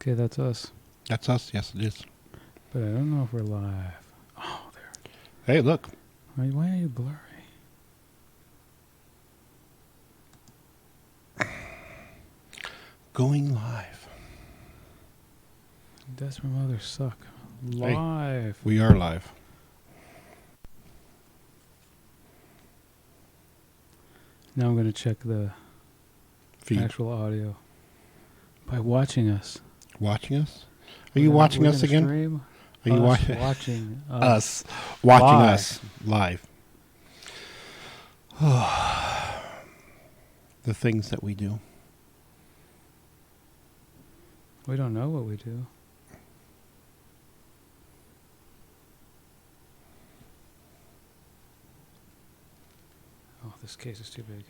Okay, that's us. That's us. Yes, it is. But I don't know if we're live. Oh, there. Hey, look. Why are you blurry? Going live. Desperate Mothers suck. Live. Hey, we are live. Now I'm going to check the Feed. actual audio by watching us. Watching us? Are you watching us again? Stream Are you watching us? Watching live. us live. The things that we do. We don't know what we do. Oh, this case is too big.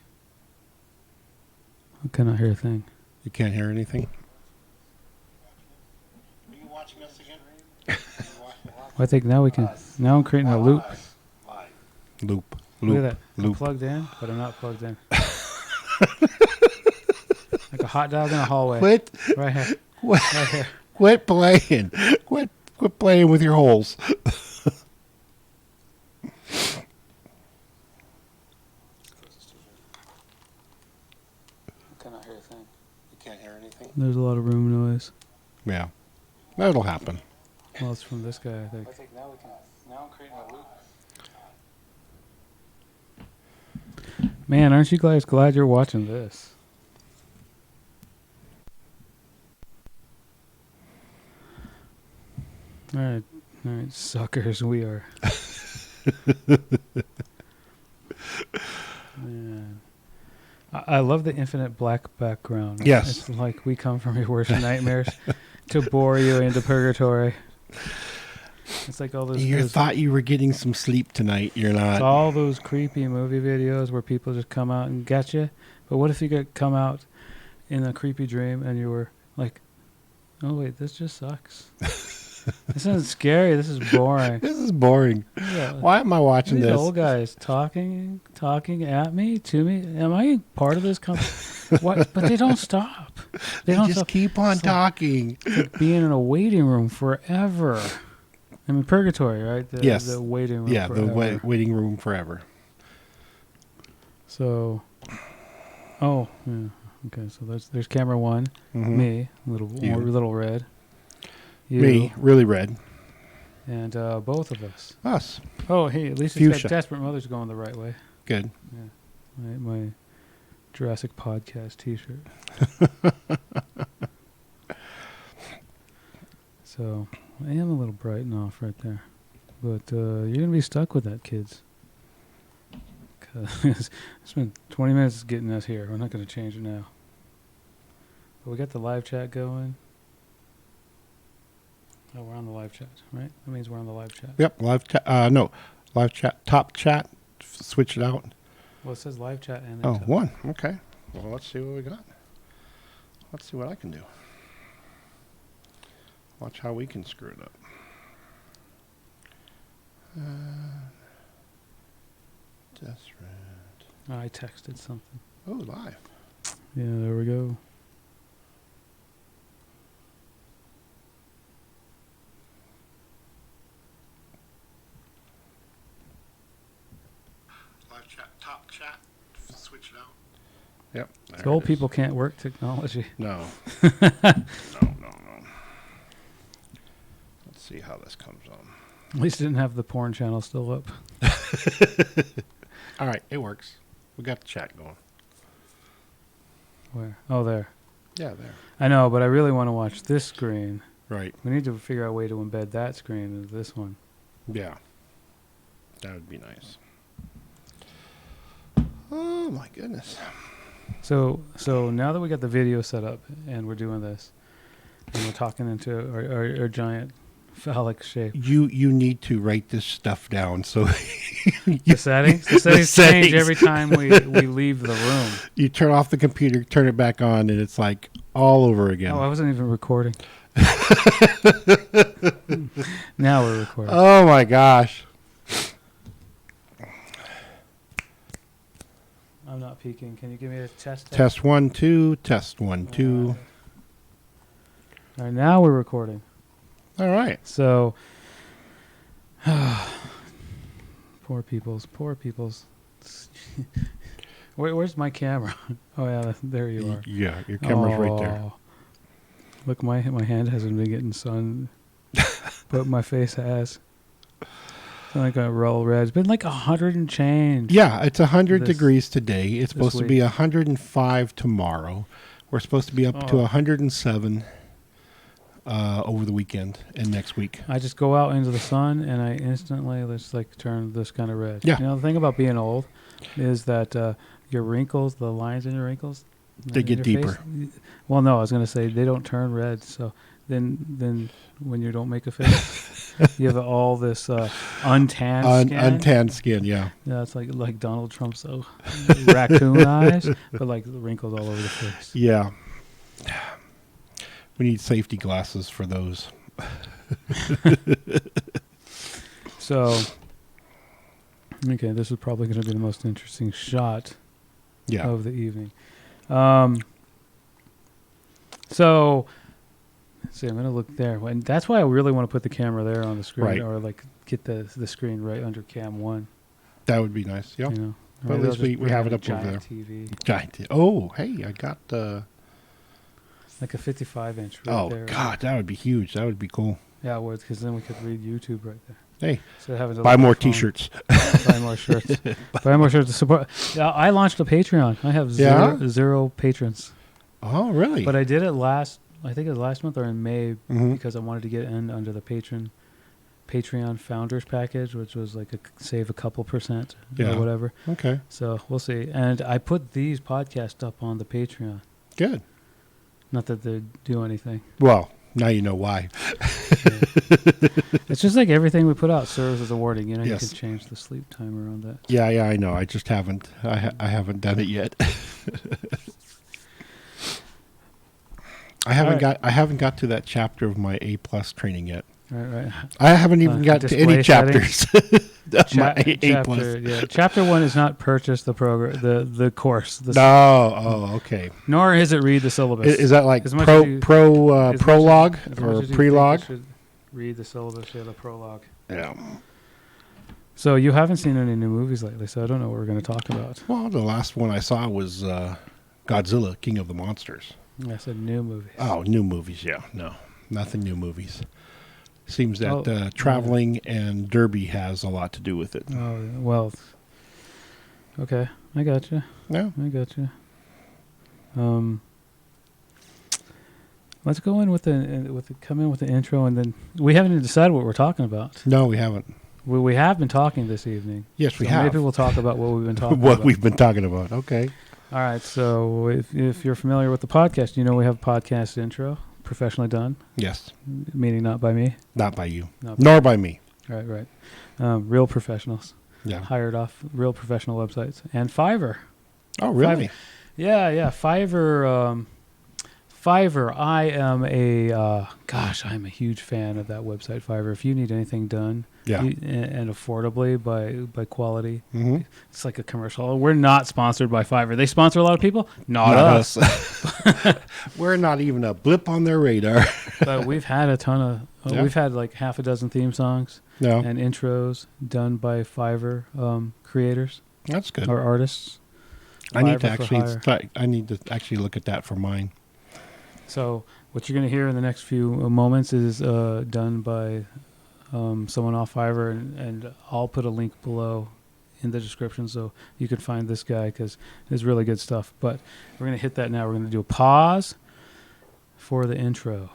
I cannot hear a thing. You can't hear anything? Are you watching us again? I think now we can. Now I'm creating a loop. Loop. Look at that. I'm Loop. plugged in, but I'm not plugged in. Like a hot dog in a hallway. Quit. Right here. Quit. Right here. Quit playing. Quit playing with your holes. I cannot hear a thing. You can't hear anything? There's a lot of room noise. Yeah. That'll happen. Well, it's from this guy, I think. I think now we can. Now I'm creating a loop. Man, aren't you guys glad you're watching this? All right, suckers, we are. Man. I love the infinite black background. Yes. It's like we come from your worst nightmares to bore you into purgatory. It's like all those... You thought you were getting some sleep tonight. You're It's not. all those creepy movie videos where people just come out and get you. But what if you could come out in a creepy dream and you were like, oh, wait, this just sucks. This isn't scary. This is boring. This is boring. Yeah. Why am I watching These this? old guys talking at me, to me. Am I part of this company? What? But they don't stop. They don't just stop. keep on talking. It's like being in a waiting room forever. I mean, purgatory, right? Yes. The waiting room Yeah, forever. the waiting room forever. So, oh, yeah. Okay, so there's camera one, Mhm. me, You. little red. You, Me, really red. and both of us. Us. Oh, hey, at least it's Fuchsia. got Desperate Mothers going the right way. Good. Yeah, my Jurassic Podcast T-shirt. So I am a little bright and off right there, but you're gonna be stuck with that, kids. Cause it's been 20 minutes getting us here. We're not gonna change it now. But we got the live chat going. Oh, we're on the live chat, right? That means we're on the live chat. Yep. Live chat. No. Live chat. Top chat. Switch it out. Well, it says live chat and then Oh, top. one. Okay. Well, let's see what we got. Let's see what I can do. Watch how we can screw it up. Deesperate. Oh, I texted something. Oh, live. Yeah, there we go. Live chat, top chat. Switch it out. Yep. So old people can't work technology. No. No. Let's see how this comes on. At least it didn't have the porn channel still up. All right, it works. We got the chat going. Where? Oh, there. Yeah, there. I know, but I really want to watch this screen. Right. We need to figure out a way to embed that screen into this one. Yeah. That would be nice. Oh my goodness. So now that we got the video set up and we're doing this, and we're talking into our giant phallic shape. You need to write this stuff down so The settings? The settings change every time we leave the room. you turn off the computer, turn it back on, and it's like all over again. Oh, I wasn't even recording. Now we're recording. Oh my gosh. I'm not peeking. Can you give me a test? Test 1, 2, test 1, 2. All right, now we're recording. All right. So, poor peoples. Where's my camera? Oh yeah, there you are. Yeah, your camera's right there. Oh. Look, my hand hasn't been getting sun, but my face has. It's like a roll red. It's been like 100 and change. Yeah, it's 100 This- degrees today. It's supposed to week. be 105 tomorrow. We're supposed to be up to 107 over the weekend and next week. I just go out into the sun and I instantly just like turn this kind of red. Yeah. You know, the thing about being old is that your wrinkles, the lines in your wrinkles, They in get your deeper. face- well, no, I was going to say they don't turn red. So then when you don't make a face, you have all this untanned skin. Untanned skin, yeah. Yeah, it's like Donald Trump's raccoon eyes, but like the wrinkles all over the face. Yeah. We need safety glasses for those. So, okay, this is probably going to be the most interesting shot Yeah. of the evening. So, let's see, I'm going to look there. And that's why I really want to put the camera there on the screen, Right. or like get the screen right under cam 1. That would be nice. Yep. You know? But Or at maybe least I'll just we have bring it a up over giant TV, Giant. Oh, hey, I got like a 55-inch right oh, there. God, that would be huge. That would be cool. Yeah, because then we could read YouTube right there. Hey, So having to buy look at more the phone. T-shirts. Buy more shirts. Buy more shirts to support. Yeah, I launched a Patreon. I have Yeah? zero patrons. Oh, really? But I did it I think it was last month or in May, Mhm. because I wanted to get in under the Patreon founders package, which was like save a couple percent Yeah. or whatever. Okay, So we'll see. And I put these podcasts up on the Patreon. good. Not that they do anything. Well, now you know why. It's just like everything we put out serves as a warning. You know, Yes. you can change the sleep timer on that. Yeah, I know. I just haven't. I haven't done it yet. I haven't All right. got to that chapter of my A+ training yet. Right. I haven't even got to any display chapters. of my A+. Chapter, yeah. Chapter 1 is not purchase the program, the course. No. Oh, okay. Nor is it read the syllabus. Is that like As much as you- as much prologue as much or as you think prelogue? you should read the syllabus, yeah, the prologue. Yeah. So you haven't seen any new movies lately, so I don't know what we're going to talk about. Well, the last one I saw was Godzilla, King of the Monsters. I said new movies. Oh, new movies, yeah. No, nothing new movies. Seems that Oh, traveling and Derby has a lot to do with it. Oh, well. Okay, I got you. Yeah. I got you. Let's go in with the intro, and then we haven't even decided what we're talking about. No, we haven't. We have been talking this evening. Yes, we So have. Maybe we'll talk about what we've been talking what about. we've been talking about. Okay. All right. So if you're familiar with the podcast, you know we have a podcast intro, professionally done, Yes. meaning not by me. Not by you. Not Nor by me. Right. Real professionals, Yeah. hired off real professional websites, and Fiverr. Oh, really? Yeah. Fiverr. Fiverr. I am I'm a huge fan of that website, Fiverr. If you need anything done, Yeah. and affordably by quality, Mm-hmm. it's like a commercial. We're not sponsored by Fiverr. They sponsor a lot of people, not us. We're not even a blip on their radar. But we've had a ton of. Yeah. We've had like half a dozen theme songs No, and intros done by Fiverr creators that's good. or artists. I need to Fiverr for hire. I need to actually look at that for mine. So what you're going to hear in the next few moments is done by someone off Fiverr, and I'll put a link below in the description so you can find this guy because it's really good stuff. But we're going to hit that now. We're going to do a pause for the intro.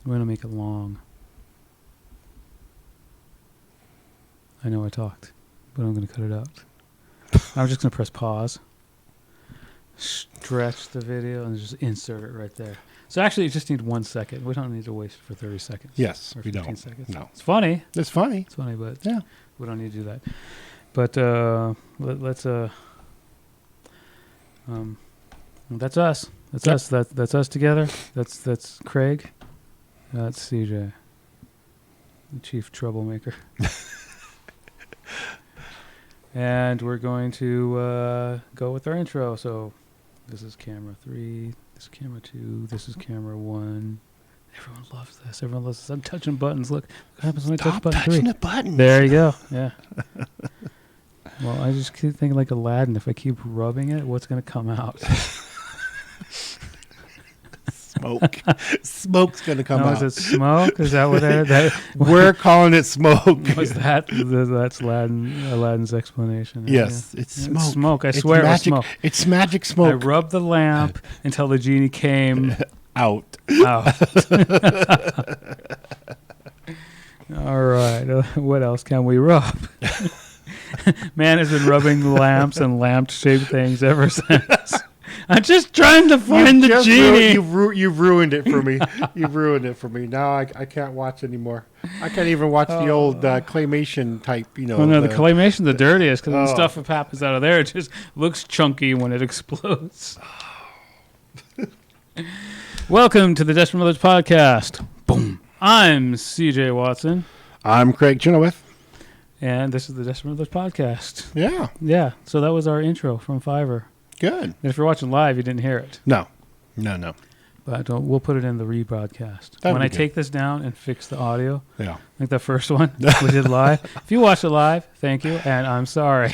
We're going to make it long. I know I talked, but I'm going to cut it out. I'm just going to press pause, stretch the video, and just insert it right there. So actually, it just needs 1 second. We don't need to waste for 30 seconds. Yes, or we 15 don't. seconds. No. It's funny. It's funny. It's funny, but Yeah. we don't need to do that. But let's that's us. That's Yep. us. That's us together. That's Craig. That's CJ, the chief troublemaker. And we're going to go with our intro. So this is camera 3, this is camera 2, this is camera 1. Everyone loves this. Everyone loves this. I'm touching buttons. Look what happens when I touch button 3. The buttons. There you go. Yeah. Well, I just keep thinking like Aladdin. If I keep rubbing it, what's going to come out? Smoke. Smoke's going to come out. Is it smoke? Is that what that We're calling it smoke. was that? That's Aladdin's explanation. Yes, it's smoke. It's smoke. I It's swear magic, it was smoke. It's magic I smoke. rubbed the lamp until the genie came Out. out. All right. What else can we rub? Man has been rubbing lamps and lamp-shaped things ever since. I'm just trying to find the genie. You've ruined it for me. You've ruined it for me. Now I can't watch anymore. I can't even watch the old claymation type, Oh, no, the claymation's the dirtiest because the stuff that happens out of there, it just looks chunky when it explodes. Welcome to the Deesperate Brothers podcast. Boom. I'm CJ Watson. I'm Craig Chenoweth. And this is the Deesperate Brothers podcast. Yeah. Yeah, so that was our intro from Fiverr. Good. And if you're watching live, you didn't hear it. No. But we'll put it in the rebroadcast. That'd When be I good. take this down and fix the audio, Yeah. like the first one we did live. If you watched it live, thank you, and I'm sorry.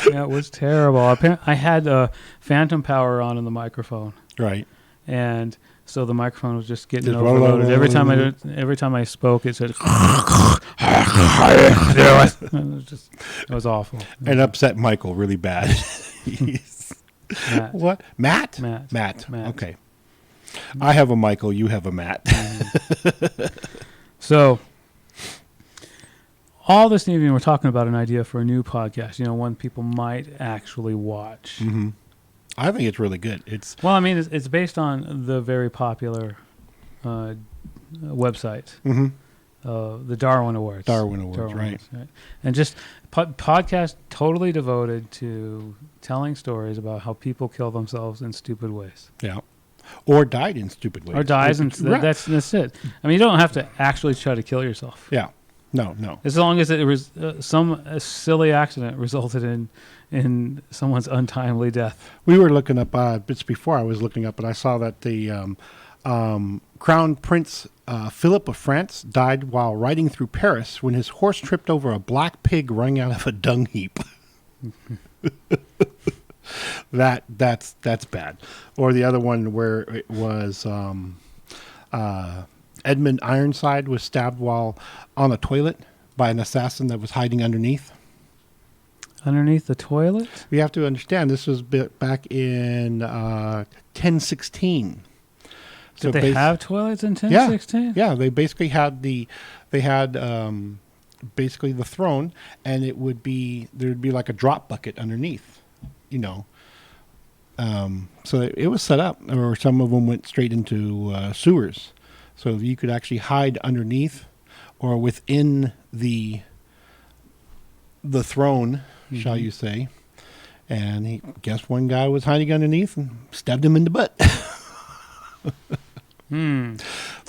Yeah, it was terrible. I had phantom power on in the microphone, Right. and so the microphone was just getting Just overloaded. Every time I spoke, it said, it was awful. And upset Michael really bad. Matt. What? Matt? Matt. Okay. I have a Michael. You have a Matt. So, all this evening, we're talking about an idea for a new podcast. You know, one people might actually watch. Mm-hmm. I think it's really good. Well, I mean, it's based on the very popular website, the Darwin Awards. Darwin Awards, right. And just podcast totally devoted to telling stories about how people kill themselves in stupid ways. Yeah. Or died in stupid ways. Or dies, and Right. that's it. I mean, you don't have to actually try to kill yourself. Yeah. No. As long as it was some silly accident resulted in someone's untimely death. We were looking up bits before I was looking up, and I saw that the Crown Prince Philip of France died while riding through Paris when his horse tripped over a black pig running out of a dung heap. That's bad. Or the other one where it was Edmund Ironside was stabbed while on a toilet by an assassin that was hiding underneath. Underneath the toilet? You have to understand, this was back in 1016. Did they have toilets in 1016? Yeah, they basically had basically the throne, and there'd be like a drop bucket underneath, you know. So it was set up, or some of them went straight into sewers. So you could actually hide underneath or within the throne, shall you say. And guess one guy was hiding underneath and stabbed him in the butt.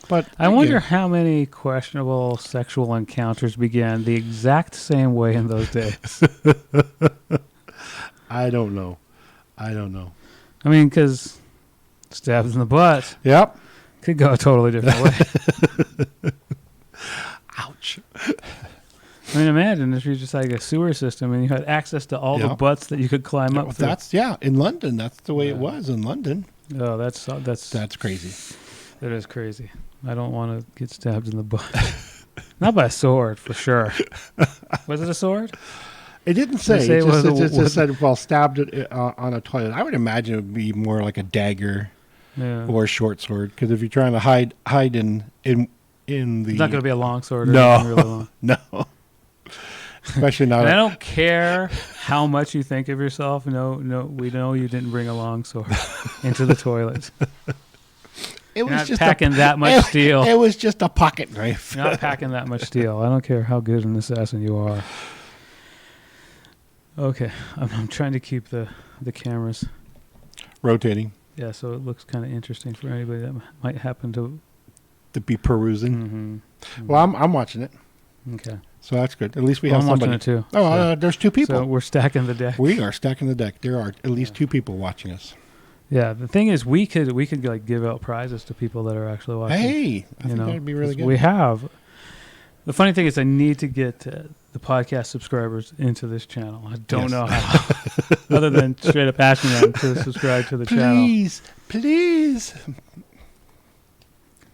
But I wonder how many questionable sexual encounters began the exact same way in those days. I don't know. I mean, because stabs in the butt Yep. could go a totally different way. Ouch. I mean, imagine if you're just like a sewer system and you had access to all the butts that you could climb up through. In London. That's the way it was in London. Oh, that's crazy. That is crazy. I don't want to get stabbed in the butt. Not by a sword, for sure. Was it a sword? It didn't say. It just said, well, stabbed on a toilet. I would imagine it would be more like a dagger or a short sword. Because if you're trying to hide in the... It's not going to be a long sword. Or No. anything really long. No. Especially not... And I don't care how much you think of yourself. No, we know you didn't bring a long sword into the toilet. It was You're not just packing that much steel. It was just a pocket knife. You're not packing that much steel. I don't care how good an assassin you are. Okay, I'm trying to keep the cameras Rotating. Yeah, so it looks kind of interesting for anybody that might happen to be perusing. Mm-hmm. Well, I'm watching it. Okay. So that's good. At least we Well, have I'm watching somebody. it too. Oh, there's two people. So we're stacking the deck. We are stacking the deck. There are at least two people watching us. Yeah, the thing is, we could like give out prizes to people that are actually watching. Hey, I think that'd be really 'cause good. We have. The funny thing is, I need to get the podcast subscribers into this channel. I don't know how, other than straight up asking them to subscribe to the channel. Please.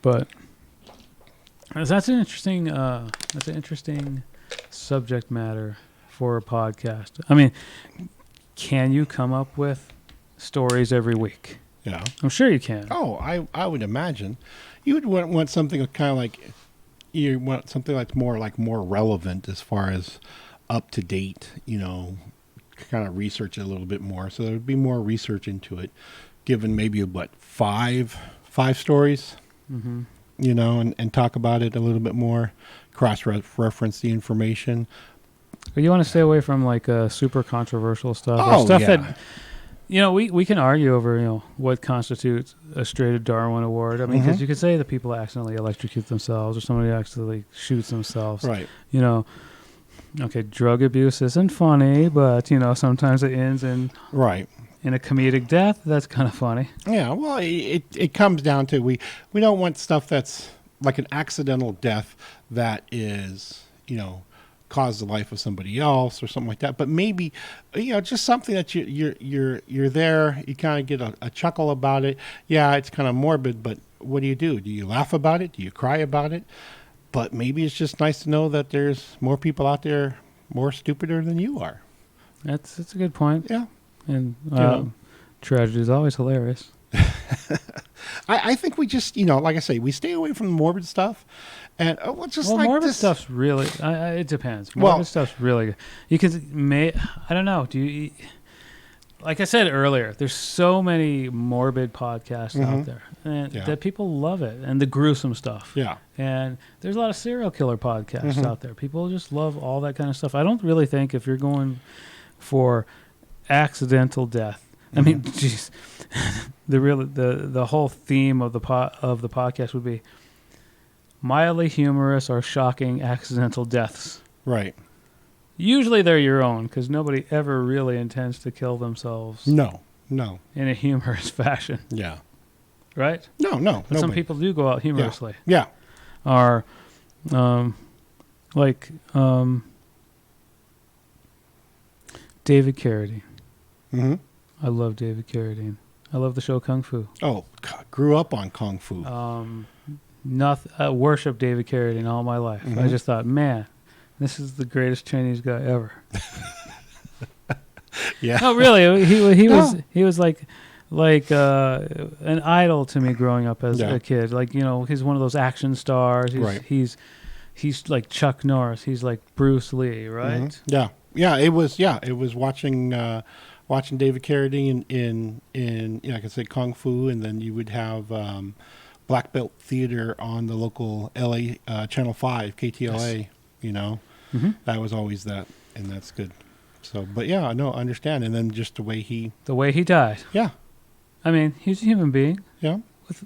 But that's an interesting subject matter for a podcast. I mean, can you come up with stories every week? Yeah. I'm sure you can. Oh, I would imagine you would want something kind of like you want something that's more relevant as far as up to date. Kind of research it a little bit more, so there would be more research into it. Given maybe five stories, Mm-hmm. And talk about it a little bit more, cross-reference the information. But you want to stay away from like super controversial stuff or Oh, stuff yeah. that we can argue over what constitutes a straight Darwin Award. I mean, because you could say that people accidentally electrocute themselves or somebody accidentally shoots themselves. Right. Okay, drug abuse isn't funny, but sometimes it ends in a comedic death. That's kind of funny. Yeah, well, it comes down to we don't want stuff that's like an accidental death that is, caused the life of somebody else or something like that. But maybe, just something that you're there, you kind of get a chuckle about it. Yeah, it's kind of morbid, but what do? Do you laugh about it? Do you cry about it? But maybe it's just nice to know that there's more people out there more stupider than you are. That's a good point. Yeah. And tragedy is always hilarious. I think we just, like I say, we stay away from the morbid stuff. And morbid stuff's really, it depends. Morbid stuff's really good. You can, I don't know. Like I said earlier, there's so many morbid podcasts out there and that people love it, and the gruesome stuff. Yeah. And there's a lot of serial killer podcasts out there. People just love all that kind of stuff. I don't really think if you're going for accidental death, I mean, geez, the whole theme of the podcast would be mildly humorous or shocking accidental deaths. Right. Usually they're your own, because nobody ever really intends to kill themselves. No. In a humorous fashion. Yeah. Right? No. But some people do go out humorously. Yeah. Or, David Carradine. Mm-hmm. I love David Carradine. I love the show Kung Fu. Oh, God, grew up on Kung Fu. Worship David Carradine all my life. I just thought, man, this is the greatest Chinese guy ever. Yeah. No, really, he was like an idol to me growing up as a kid. Like, he's one of those action stars. He's like Chuck Norris. He's like Bruce Lee, right? Mm-hmm. Yeah. It was watching David Carradine in like I said, Kung Fu, and then you would have Black Belt Theater on the local LA Channel 5 KTLA. Yes. That was always that, and that's good. So, but yeah, no, I understand. And then just the way he died. Yeah. I mean, he's a human being. Yeah.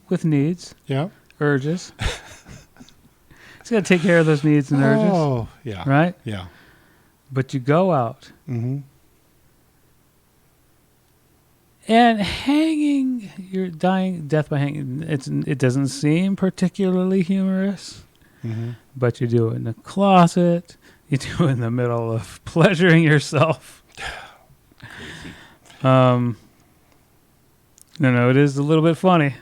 With needs. Yeah. Urges. He's got to take care of those needs and urges. Oh, yeah. Right? Yeah. But you go out. Mm-hmm. And hanging, you're dying, death by hanging, it doesn't seem particularly humorous, but you do it in a closet, you do it in the middle of pleasuring yourself. No, it is a little bit funny.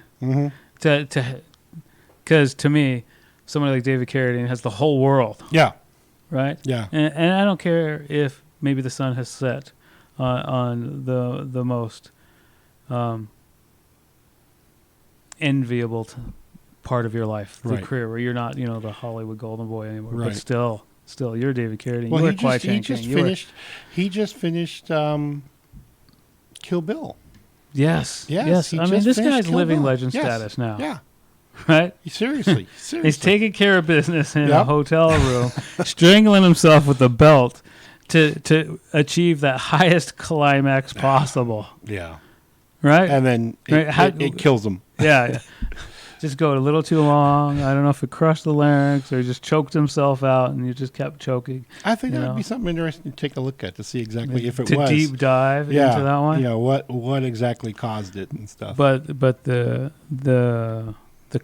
Because to me, somebody like David Carradine has the whole world. Yeah. Right? Yeah. And I don't care if maybe the sun has set on the most enviable part of your life, the career where you're not, the Hollywood golden boy anymore. Right. But still, you're David Carradine. Well, you he just finished Kill Bill. Yes. Yes. I mean, this guy's Kill living Bill. legend status now. Yeah. Right? Seriously. He's taking care of business in a hotel room, strangling himself with a belt to achieve that highest climax possible. Yeah. Right? And then it kills him. Yeah. just go a little too long. I don't know if it crushed the larynx or he just choked himself out and you just kept choking. I think You that would know. be something interesting to take a look at to see exactly if it to was. deep dive Yeah, into that one. you know, what exactly caused it and stuff. But the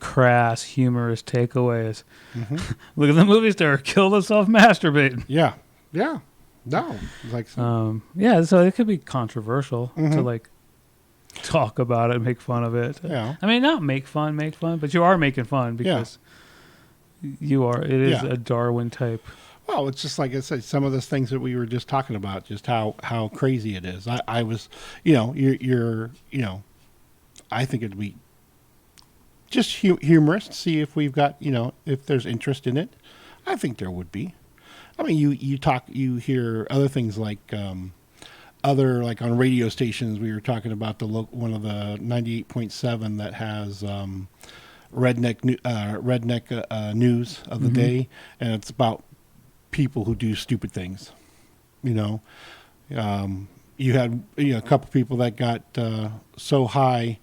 crass, humorous takeaway is Mhm. look at the movie star killed himself masturbating. Yeah. No, it's like Yeah, so it could be controversial to Mhm. like talk about it, make fun of it. Yeah. I mean, not make fun, but you are making fun because you are. It is Yeah. a Darwin type. Well, it's just like I said, some of those things that we were just talking about, just how crazy it is. I was, you know, you're you know, I think it'd be just humorous to see if we've got, you know, if there's interest in it. I think there would be. I mean, you hear other things like other, like on radio stations, we were talking about one of the 98.7 that has redneck news of the Mhm. day, and it's about people who do stupid things. You know, you had a couple people that got so high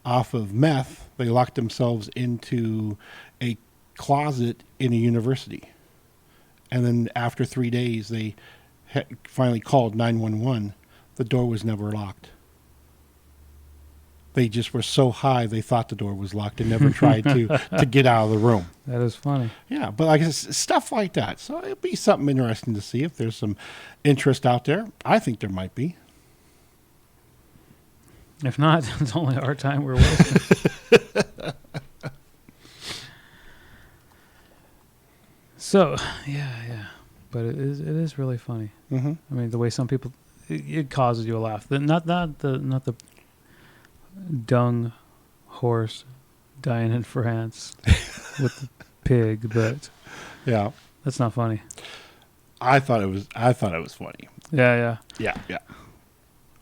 off of meth they locked themselves into a closet in a university, and then after 3 days they finally called 911. The door was never locked. They just were so high they thought the door was locked and never tried to get out of the room. That is funny. Yeah, but like stuff like that. So it'd be something interesting to see if there's some interest out there. I think there might be. If not, it's only our time we're wasting. So, yeah. But it is really funny. Mm-hmm. I mean, the way some people, it causes you a laugh. Not the dung horse dying in France with the pig, but Yeah, that's not funny. I thought it was funny. Yeah. Yeah.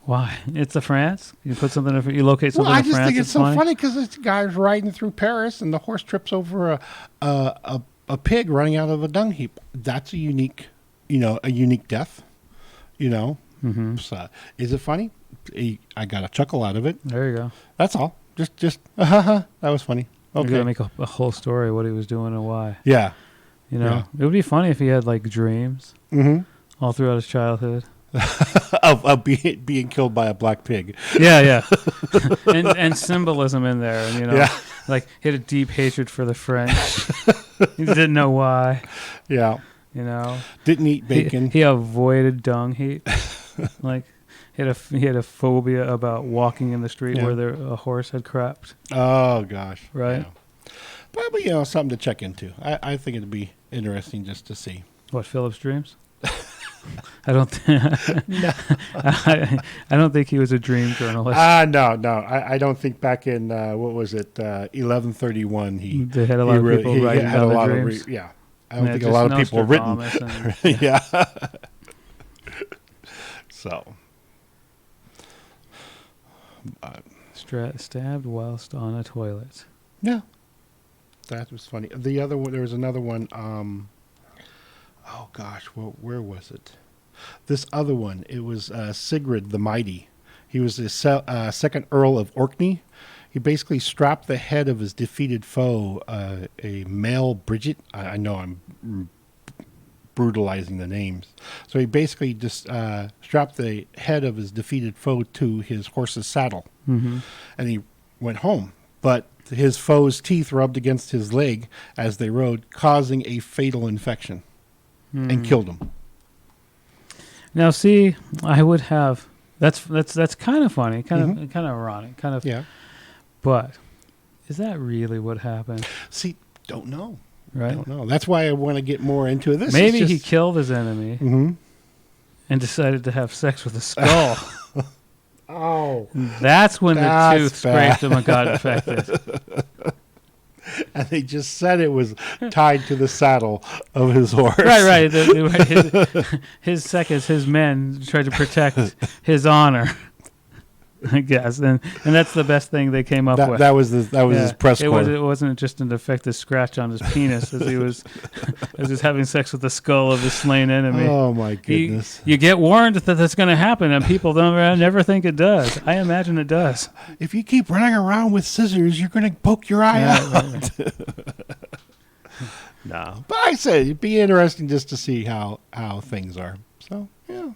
Why? It's the France. You put something. You locate something. Well, I in just France, think it's so funny because this guy's riding through Paris and the horse trips over a pig running out of a dung heap. That's a unique death. You know, Mm-hmm. so, is it funny? I got a chuckle out of it. There you go. That's all. Just that was funny. You Okay. gotta make a whole story of what he was doing and why. Yeah. You know, Yeah. it would be funny if he had like dreams Mm-hmm. all throughout his childhood. of being killed by a black pig. Yeah. and symbolism in there, and Yeah. like he had a deep hatred for the French. He didn't know why. Yeah. You know, Didn't eat bacon. He avoided dung heap. Like he had a phobia about walking in the street Yeah. where a horse had crapped. Oh gosh. Right. Yeah. Probably something to check into. I think it'd be interesting just to see. What, Philip's dreams? I don't. I don't think he was a dream journalist. No. I don't think back in what was it 1131 he They had a lot of really- people he writing had down a their lot dreams. of yeah. I don't Yeah, think a just lot of people have written. Nostradamus and- Yeah. So. Stabbed whilst on a toilet. Yeah. That was funny. The other one, there was another one. Oh gosh, where was it? This other one. It was Sigrid the Mighty. He was the second Earl of Orkney. He basically strapped the head of his defeated foe, a male Bridget. I know I'm brutalizing the names. So he basically just strapped the head of his defeated foe to his horse's saddle, Mm-hmm. and he went home. But his foe's teeth rubbed against his leg as they rode, causing a fatal infection, and killed him. Now, see, I would have. That's kind of funny, kind of ironic, kind of. Yeah. But is that really what happened? See, don't know. Right? Don't know. That's why I want to get more into this. Maybe he killed his enemy Mm-hmm. and decided to have sex with a skull. Oh. That's when the That's tooth bad. scraped him and got infected. And they just said it was tied to the saddle of his horse. Right. His seconds, his men tried to protect his honor. I guess, and that's the best thing they came up with. That was his press It corps. wasn't just an defective scratch on his penis as he was having sex with the skull of the slain enemy. Oh my goodness! You get warned that that's going to happen, and people never think it does. I imagine it does. If you keep running around with scissors, you're going to poke your eye out. Right. No, but I said it'd be interesting just to see how things are. So yeah,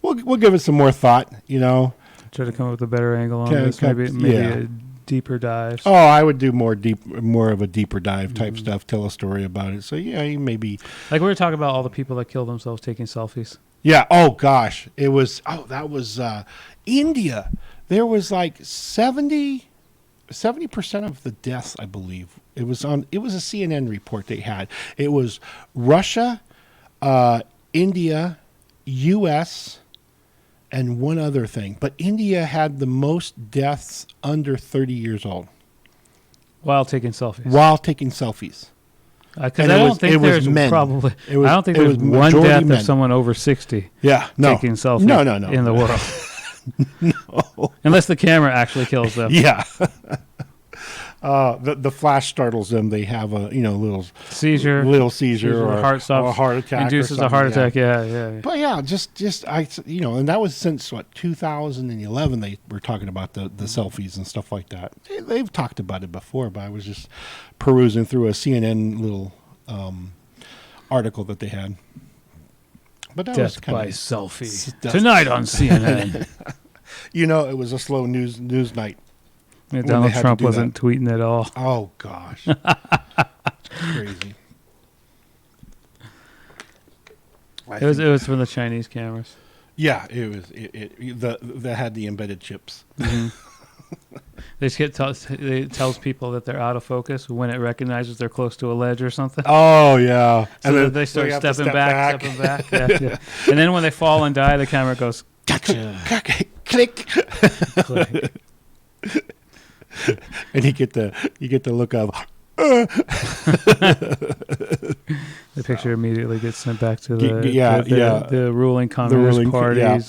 we'll give it some more thought. Try to come up with a better angle on Okay, this. Maybe a deeper dive. Oh, I would do more of a deeper dive type stuff. Tell a story about it. So yeah, maybe Like we were talking about all the people that kill themselves taking selfies. yeah. Oh gosh, that was India. There was like 70% of the deaths, I believe. It was a CNN report they had. It was Russia, India, U.S., and one other thing. But India had the most deaths under 30 years old. While taking selfies. Because I don't think there's probably. I don't think there's one death of someone over 60. Yeah, no. Taking selfies. No. In the world. No. Unless the camera actually kills them. Yeah. The flash startles them. They have a little seizure or heart stops, or a heart attack, induces a heart attack. Yeah. But yeah, just and that was since 2011. They were talking about the selfies and stuff like that. They've talked about it before, but I was just perusing through a CNN little article that they had. But that was Death kind by of selfie tonight on CNN. It was a slow news night. Yeah, Donald Trump wasn't tweeting at all. Oh gosh, crazy. It was from the Chinese cameras. Yeah, it was. That had the embedded chips. Mm-hmm. It tells people that they're out of focus when it recognizes they're close to a ledge or something. Oh yeah, so and then they start stepping back. Yeah. And then when they fall and die, the camera goes gotcha. Click. Click. And you get the look of. The picture immediately gets sent back to the ruling communist party's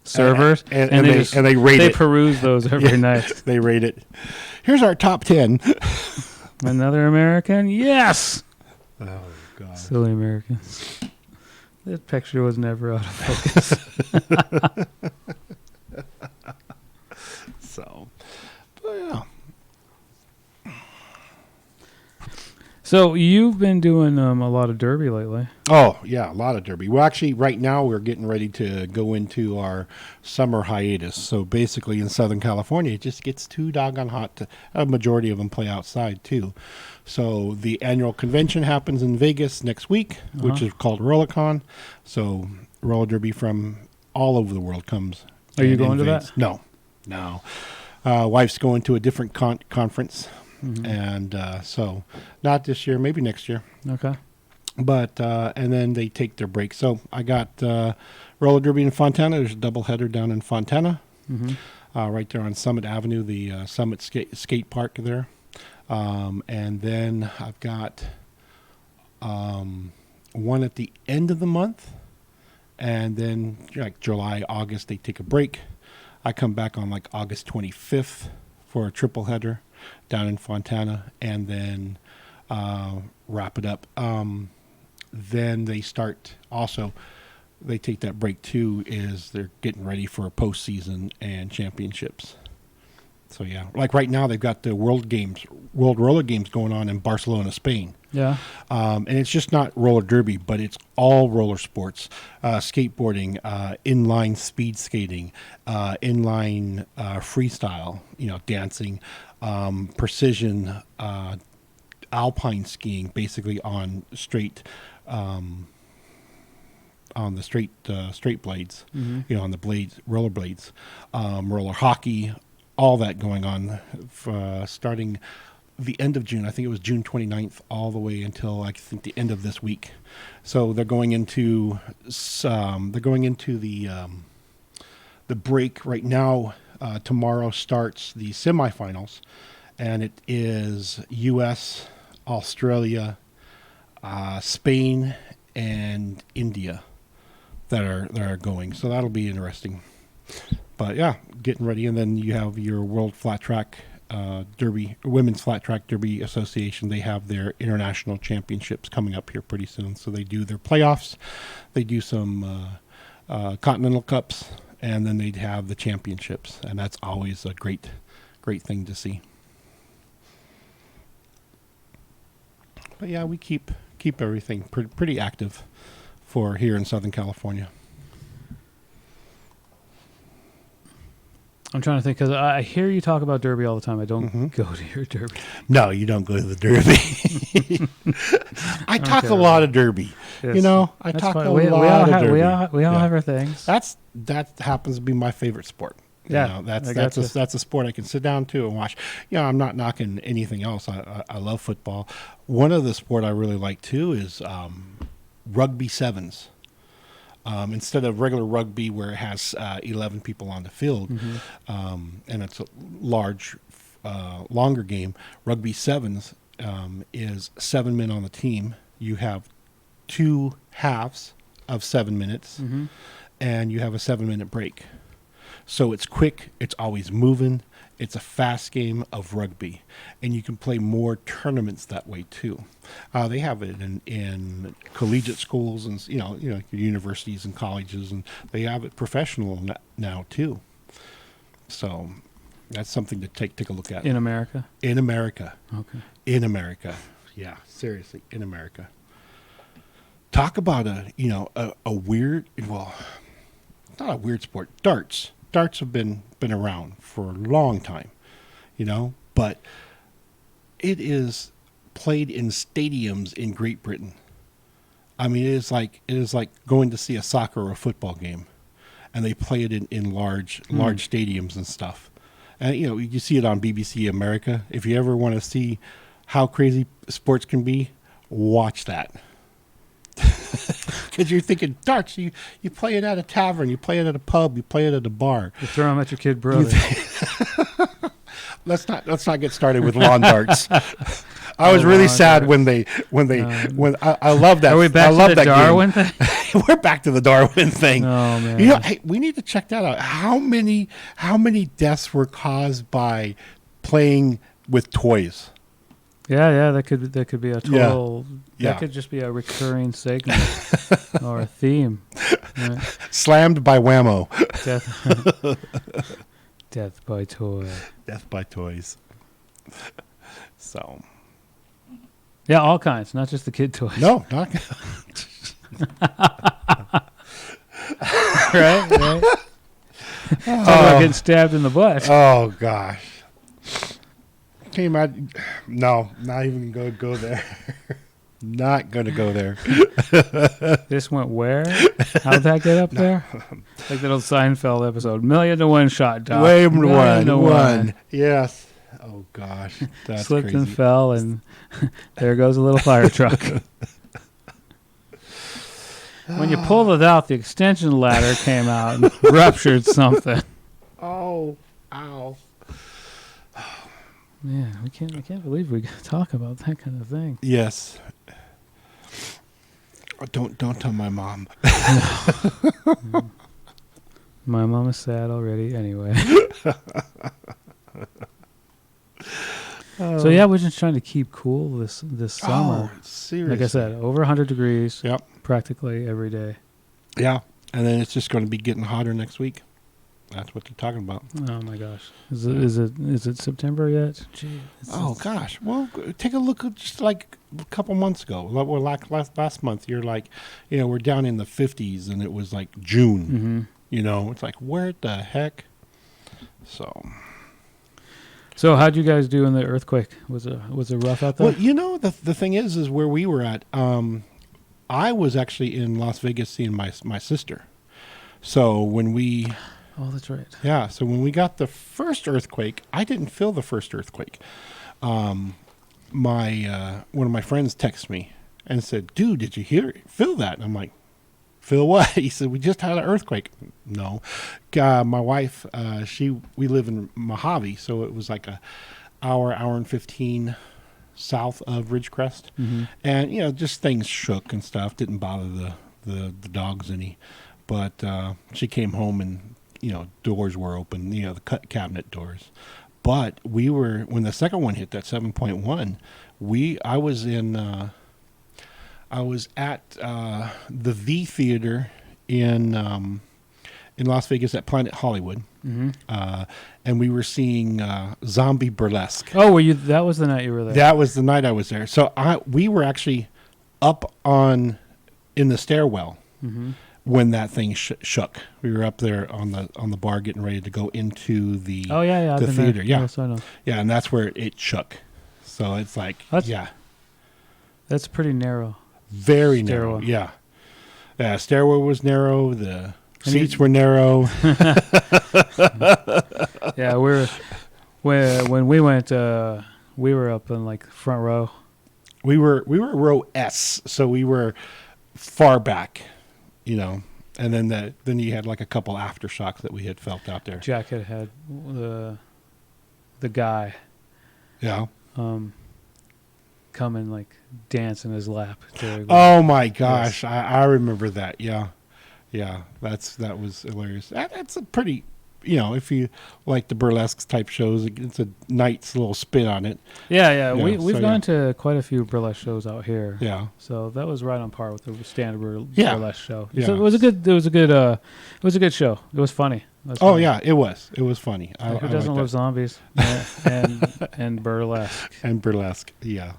servers, and they rate it. They peruse those every night. They rate it. Here's our top 10. Another American, yes. Oh God, silly Americans. That picture was never out of focus. So, but yeah. So you've been doing a lot of derby lately. Oh yeah, a lot of derby. Well, actually, right now we're getting ready to go into our summer hiatus. So basically, in Southern California, it just gets too doggone hot. A majority of them play outside too. So the annual convention happens in Vegas next week, which is called RollerCon. So roller derby from all over the world comes. Are you going to that? No. Wife's going to a different conference. Mm-hmm. And so not this year, maybe next year. Okay. But and then they take their break. So I got roller derby in Fontana. There's a doubleheader down in Fontana, right there on Summit Avenue, the Summit skate park there. And then I've got one at the end of the month, and then like July, August they take a break. I come back on like August 25th for a triple header down in Fontana, and then wrap it up. Then they start also, they take that break too, is they're getting ready for a postseason and championships. So yeah, like right now they've got the World Roller Games going on in Barcelona, Spain. Yeah. And it's just not roller derby, but it's all roller sports, skateboarding, inline speed skating, inline freestyle, dancing, precision, alpine skiing, basically on straight, on the straight blades, on the blades, roller blades, roller hockey, all that going on, starting the end of June. I think it was June 29th all the way until I think the end of this week. So they're going into the break right now. Tomorrow starts the semifinals, and it is U.S., Australia, Spain, and India that are going. So that'll be interesting. But yeah, getting ready, and then you have your World Flat Track Derby, Women's Flat Track Derby Association. They have their international championships coming up here pretty soon. So they do their playoffs, they do some Continental Cups, and then they'd have the championships, and that's always a great thing to see. But yeah, we keep everything pretty active for here in Southern California. I'm trying to think because I hear you talk about Derby all the time. I don't go to your Derby. No, you don't go to the Derby. I talk a lot of Derby. Yes. You know, I That's talk fine. a We lot all of have, Derby. we all Yeah. have our things. That happens to be my favorite sport. Yeah, You know, I that's gotcha. a sport I can sit down to and watch. You know, I'm not knocking anything else. I love football. One of the sport I really like too is rugby sevens. Instead of regular rugby where it has 11 people on the field, and it's a large, longer game, rugby sevens is 7 men on the team. You have 2 halves of 7 minutes, and you have a 7-minute break. So it's quick, it's always moving, it's a fast game of rugby, and you can play more tournaments that way too. They have it in collegiate schools and you know universities and colleges, and they have it professional now too. So that's something to take a look at. In America? In America. Okay. In America. Yeah, seriously, in America. Talk about a weird, well, not a weird sport. Darts. Darts have been around for a long time, you know, but it is played in stadiums in Great Britain. I mean, it is like going to see a soccer or a football game, and they play it in large stadiums and stuff. And you know, you see it on BBC America. If you ever want to see how crazy sports can be, watch that. Because you're thinking darts, you play it at a tavern, you play it at a pub, you play it at a bar. You throw them at your kid brother. Let's not get started with lawn darts. I was really sad when I love that. Are we back I love to the that Darwin game. thing? We're back to the Darwin thing. Oh man. You know, hey, we need to check that out. How many deaths were caused by playing with toys? Yeah, that could be a total. Yeah. That could just be a recurring segment or a theme. Right? Slammed by Whammo. Death by toy. Death by toys. So. Yeah, all kinds, not just the kid toys. No, not. right. Talk about getting stabbed in the butt. Oh gosh. Can you imagine? No, not even going to go there. Not going to go there. This went where? How'd that get up there? Like that old Seinfeld episode. 1,000,000 to 1 shot, Doc. Way 1,000,000 to 1. Yes. Oh gosh, that's Slipped crazy. and fell, and there goes a little fire truck. When you pulled it out, the extension ladder came out and ruptured something. Oh, ow. Man, I can't believe we talk about that kind of thing. Yes. Don't tell my mom. My mom is sad already anyway. So yeah, we're just trying to keep cool this summer. Oh, seriously. Like I said, over 100 degrees Yep. practically every day. Yeah, and then it's just going to be getting hotter next week. That's what they're talking about. Oh my gosh. Is it September yet? Gee, Gosh. Well, take a look at just like a couple months ago. Last month, you're like, we're down in the 50s and it was like June. Mhm. It's like, where the heck? So how'd you guys do in the earthquake? Was it rough out there? Well, the thing is where we were at, I was actually in Las Vegas seeing my sister. So when we... Oh, that's right. Yeah, so when we got the first earthquake, I didn't feel the first earthquake. One of my friends texted me and said, "Dude, did you feel that?" And I'm like, "Feel what?" He said, "We just had an earthquake." No, my wife, we live in Mojave, so it was like a hour and 15 south of Ridgecrest, and just things shook and stuff. Didn't bother the dogs any, but she came home and doors were open, the cabinet doors. But when the second one hit, that 7.1, I was at the V Theater in Las Vegas at Planet Hollywood, and we were seeing Zombie Burlesque. Oh, were you? That was the night you were there. That was the night I was there. So we were actually up in the stairwell when that thing shook. We were up there on the bar getting ready to go into the I've the been theater. there. Yeah, Yes, I know. yeah, and that's where it shook. So it's like That's pretty narrow. very Stairwell. narrow. Yeah, yeah. Stairwell was narrow. The seats were narrow. Yeah, when we went, we were up in like front row. We were row S, so we were far back, and then you had like a couple aftershocks that we had felt out there. Jack had the guy Yeah. come and like dance in his lap. Oh my gosh, I remember that. Yeah, yeah, that was hilarious. That's a pretty, if you like the burlesque type shows, it's a nice little spin on it. Yeah. Yeah, We've gone to quite a few burlesque shows out here. Yeah. So that was right on par with the standard Yeah. burlesque show. Yeah. So it was a good show. It was funny. Oh yeah, it was funny. Who I doesn't liked love that. zombies and burlesque? And burlesque? Yeah.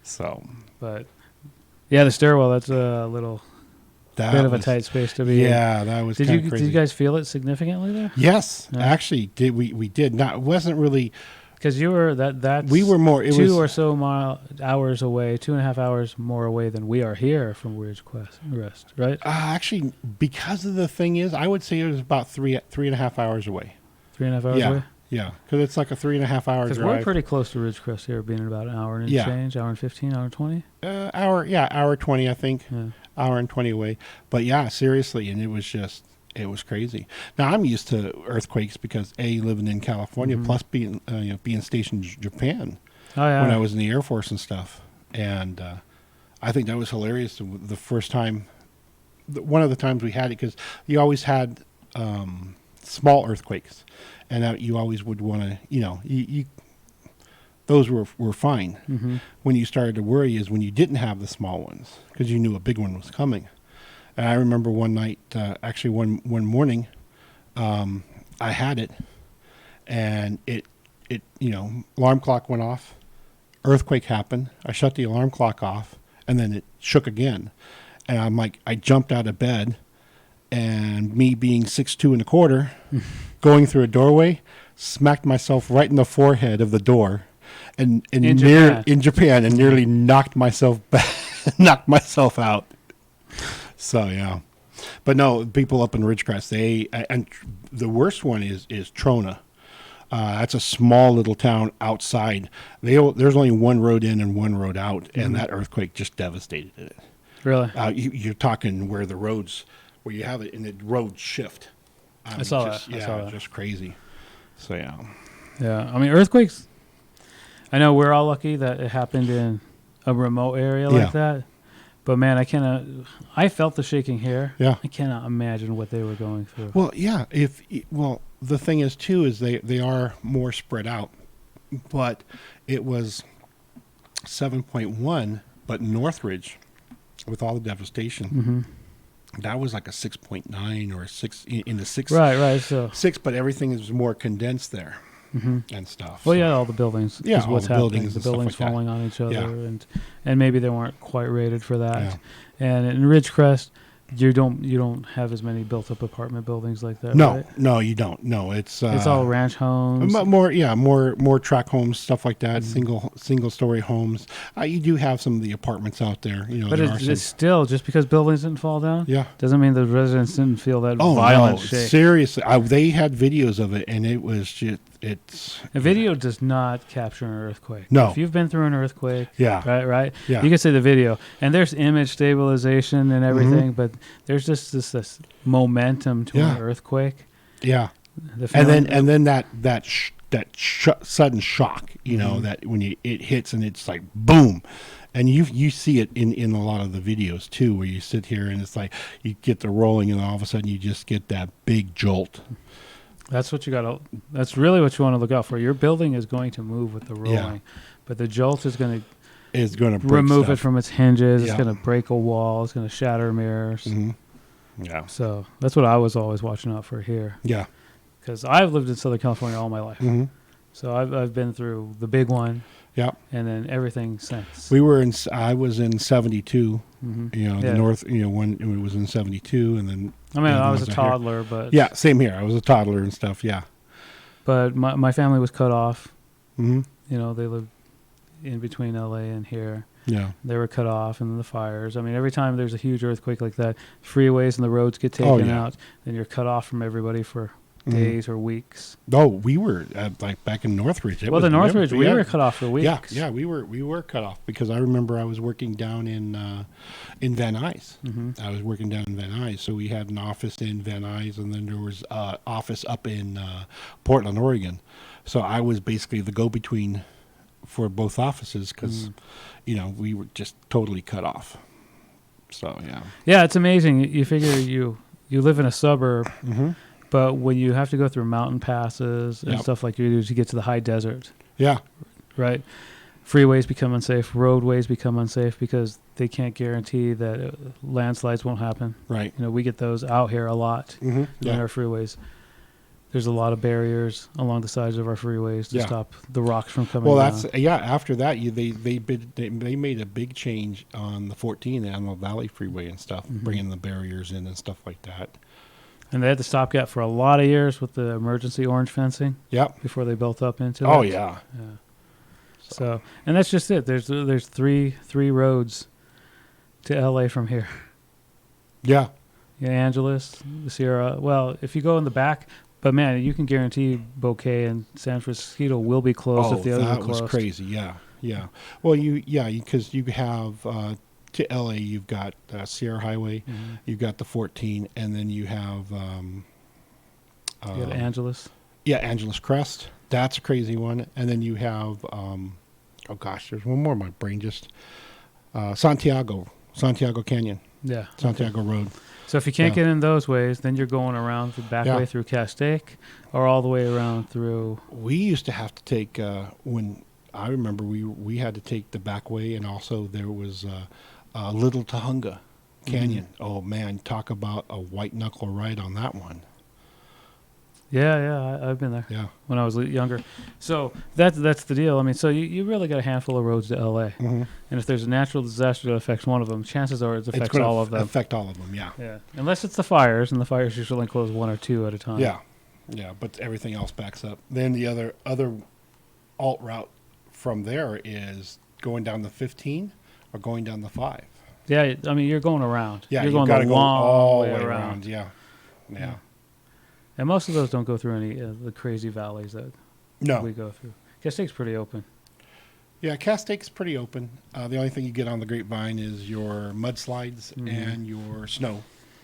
So But yeah, the stairwell. That's a little that bit of a was- tight space to be in. Yeah, that was. Did kinda you crazy. guys feel it significantly there? Yes, Yeah. actually, we did not. It wasn't really. Because you were that's We were more. It two was or so hours away, 2.5 hours more away than we are here from Rest, right? actually, because of the thing is, I would say it was about 3.5 hours away. 3.5 hours Yeah. away. Yeah, because it's like a 3.5 hour Because drive. we're pretty close to Ridgecrest here, being about an hour and Yeah. change, hour and 15, hour and 20. hour 20, I think. Yeah. Hour and 20 away. But yeah, seriously, and it was crazy. Now I'm used to earthquakes because living in California, plus being stationed in Japan Oh yeah. when I was in the Air Force and stuff, and I think that was hilarious. The first time, one of the times we had it, because you always had small earthquakes, and you always would want to, you those were fine. Mm-hmm. When you started to worry is when you didn't have the small ones, because you knew a big one was coming. And I remember one night, actually one morning, I had it, and it alarm clock went off, earthquake happened. I shut the alarm clock off, and then it shook again. And I'm like, I jumped out of bed, and me being 6'2", going through a doorway, smacked myself right in the forehead of the door, and In Japan. in Japan, and nearly knocked myself out. So yeah, but no, people up in Ridgecrest, and the worst one is Trona. That's a small little town outside. There's only one road in and one road out, and that earthquake just devastated it. Really? You're talking where you have it, and the roads shift. I saw that. Yeah, I saw that. just crazy. So yeah. Yeah. I mean, earthquakes. I know we're all lucky that it happened in a remote area like that. But man, I felt the shaking here. Yeah. I cannot imagine what they were going through. Well, yeah. The thing is too is they are more spread out, but it was 7.1, but Northridge, with all the devastation, that was like a 6.9 or a 6 in the 6. Right. So 6, but everything is more condensed there and stuff. well, so. yeah, all the buildings. Yeah, is all what's the happening. buildings The and stuff buildings like that. falling on each other, Yeah. and maybe they weren't quite rated for that. Yeah. And in Ridgecrest, you don't have as many built up apartment buildings like that. No, right? no, you don't. No, it's all ranch homes. more tract homes, stuff like that. Single story homes. You do have some of the apartments out there. But there are it's still, just because buildings didn't fall down, Yeah. doesn't mean the residents didn't feel that Oh violent no! shake. Seriously, they had videos of it, and it was just A video does not capture an earthquake. No. If you've been through an earthquake, Yeah. right, Yeah. you can see the video, and there's image stabilization and everything, but there's just this momentum to an Yeah. earthquake. Yeah. The And feeling- then that sudden shock, that when it hits and it's like boom, and you see it in a lot of the videos too, where you sit here and it's like you get the rolling and all of a sudden you just get that big jolt. That's what you got to. That's really what you want to look out for. Your building is going to move with the rolling, but the jolt is going to remove it from its hinges. Yeah. It's going to break a wall. It's going to shatter mirrors. Mm-hmm. Yeah. So that's what I was always watching out for here. Yeah. Because I've lived in Southern California all my life, Mm-hmm. so I've been through the big one. Yeah. And then everything since. I was in 72. Mm-hmm. The north. When it was in 72, and then. I mean, I was a toddler, but yeah, same here. I was a toddler and stuff. Yeah. But my family was cut off. Mm-hmm. They lived in between LA and here. Yeah. They were cut off, and then the fires. I mean, every time there's a huge earthquake like that, freeways and the roads get taken out, then you're cut off from everybody for days or weeks. Oh, we were like back in Northridge. The Northridge, we were cut off for weeks. Yeah, we were cut off because I remember I was working down in Van Nuys. Mm-hmm. I was working down in Van Nuys, so we had an office in Van Nuys, and then there was an office up in Portland, Oregon. So I was basically the go-between for both offices because, we were just totally cut off. So yeah. Yeah, it's amazing. You figure you live in a suburb. Mm-hmm. But when you have to go through mountain passes and stuff like you do to get to the high desert, yeah, right? Freeways become unsafe, roadways become unsafe because they can't guarantee that landslides won't happen. Right. We get those out here a lot in our freeways. There's a lot of barriers along the sides of our freeways to stop the rocks from coming down. After that, they made a big change on the 14 Antelope Valley Freeway and stuff, bringing the barriers in and stuff like that. And they had the stopgap for a lot of years with the emergency orange fencing. Yep. Before they built up into it. Oh yeah. Yeah. So, and that's just it. There's three roads to LA from here. Yeah. Angeles, the Sierra. Well, if you go in the back, but man, you can guarantee Bouquet and San Francisco will be closed if the others are closed. That was crazy. Yeah. Yeah. Well, because you have to LA, you've got Sierra Highway, you've got the 14, and then you have you got Angeles. Yeah, Angeles Crest. That's a crazy one. And then you have there's one more. My brain just Santiago Canyon. Yeah. Santiago Road. So if you can't get in those ways, then you're going around the back way through Castaic or all the way around through. We used to have to take when I remember we had to take the back way, and also there was Little Tahunga Canyon. Mm-hmm. Oh man, talk about a white knuckle ride on that one. Yeah, I've been there. Yeah, when I was younger. So that's the deal. I mean, so you really got a handful of roads to LA, and if there's a natural disaster that affects one of them, chances are it affects all of them. Affect all of them, yeah. Yeah, unless it's the fires, and the fires usually close one or two at a time. Yeah, but everything else backs up. Then the other alt route from there is going down the 15 or going down the 5. Yeah, I mean you're going around. Yeah, you're going the long all way way around. Yeah. And most of those don't go through any the crazy valleys that we go through. Castaic's pretty open. Yeah, Castaic's pretty open. The only thing you get on the Grapevine is your mudslides and your snow.